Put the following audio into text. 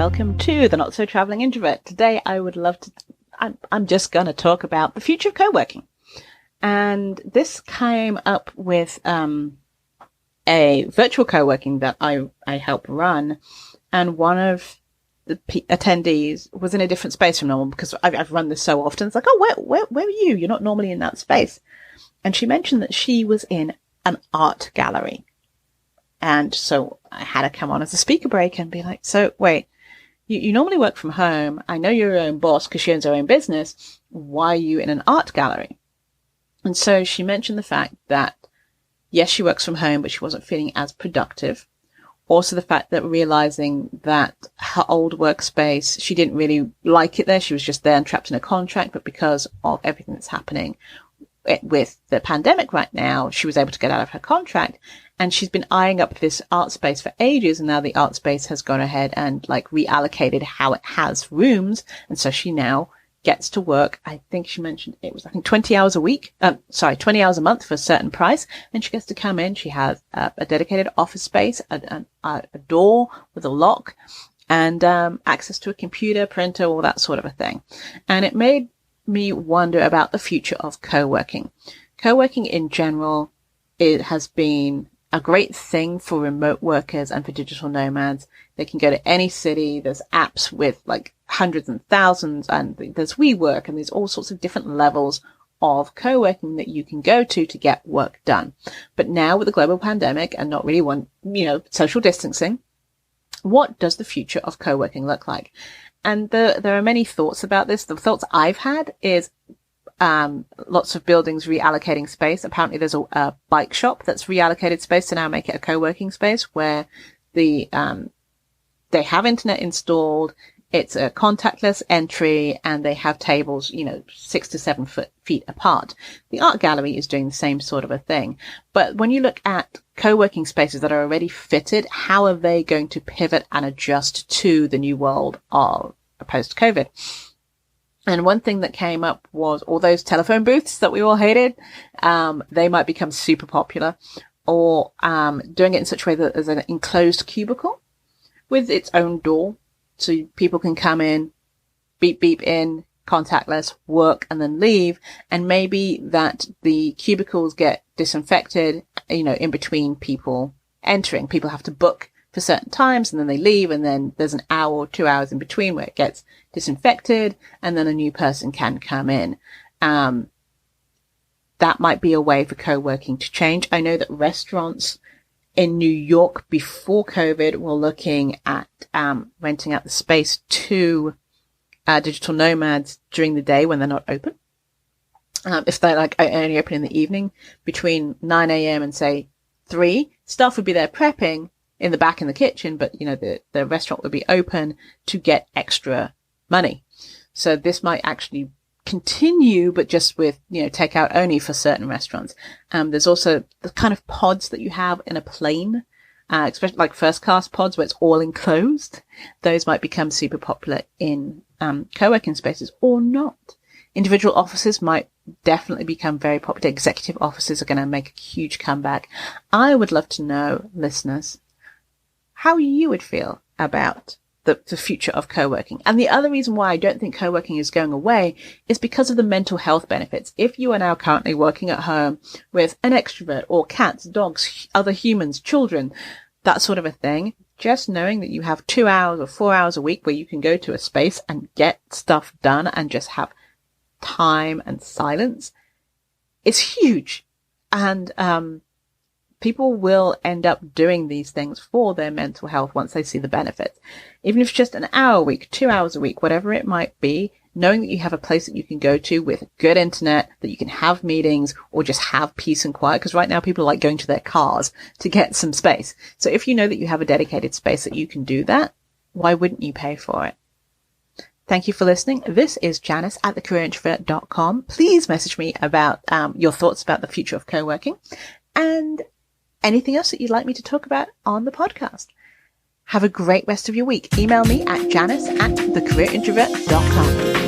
welcome to the Not So Traveling Introvert. Today I'm just going to talk about the future of co-working. And this came up with a virtual co-working that I help run. And one of the attendees was in a different space from normal because I've run this so often. It's like, oh, where are you? You're not normally in that space. And she mentioned that she was in an art gallery. And so I had to come on as a speaker break and be like, so wait, you normally work from home. I know you're your own boss because she owns her own business. Why are you in an art gallery? And so she mentioned the fact that, yes, she works from home, but she wasn't feeling as productive. Also the fact that realizing that her old workspace, she didn't really like it there. She was just there and trapped in a contract, but because of everything that's happening with the pandemic right now, she was able to get out of her contract. And she's been eyeing up this art space for ages. And now the art space has gone ahead and reallocated how it has rooms. And so she now gets to work. I think she mentioned it was, 20 hours a week. 20 hours a month for a certain price. And she gets to come in. She has a dedicated office space, a door with a lock and, access to a computer, printer, all that sort of a thing. And it made me wonder about the future of co-working. Co-working in general, it has been a great thing for remote workers and for digital nomads. They can go to any city. There's apps with hundreds and thousands, and there's WeWork, and there's all sorts of different levels of co-working that you can go to get work done. But now with the global pandemic and not really social distancing, what does the future of co-working look like? And there are many thoughts about this. The thoughts I've had is lots of buildings reallocating space. Apparently there's a bike shop that's reallocated space to now make it a co-working space where they have internet installed. It's a contactless entry and they have tables, 6 to 7 feet apart. The art gallery is doing the same sort of a thing. But when you look at co-working spaces that are already fitted, how are they going to pivot and adjust to the new world of post-COVID? And one thing that came up was all those telephone booths that we all hated. They might become super popular, or doing it in such a way that there's an enclosed cubicle with its own door. So people can come in, beep, beep in, contactless, work, and then leave. And maybe that the cubicles get disinfected, in between people entering. People have to book for certain times and then they leave, and then there's an hour or 2 hours in between where it gets disinfected and then a new person can come in. That might be a way for co-working to change. I know that restaurants in New York before COVID were looking at renting out the space to digital nomads during the day when they're not open. If they're only open in the evening between 9 a.m. and say 3, staff would be there prepping in the back in the kitchen, but the restaurant would be open to get extra money. So this might actually continue, but just with, takeout only for certain restaurants. There's also the kind of pods that you have in a plane, especially like first class pods where it's all enclosed. Those might become super popular in co-working spaces or not. Individual offices might definitely become very popular. Executive offices are going to make a huge comeback. I would love to know, listeners, how you would feel about the future of co-working. And the other reason why I don't think co-working is going away is because of the mental health benefits. If you are now currently working at home with an extrovert or cats, dogs, other humans, children, that sort of a thing, just knowing that you have 2 hours or 4 hours a week where you can go to a space and get stuff done and just have time and silence is huge. And people will end up doing these things for their mental health once they see the benefits. Even if it's just an hour a week, 2 hours a week, whatever it might be, knowing that you have a place that you can go to with good internet, that you can have meetings or just have peace and quiet. Because right now people like going to their cars to get some space. So if you know that you have a dedicated space that you can do that, why wouldn't you pay for it? Thank you for listening. This is Janice at thecareerintrovert.com. Please message me about your thoughts about the future of co-working and anything else that you'd like me to talk about on the podcast. Have a great rest of your week. Email me at janice@thecareerintrovert.com.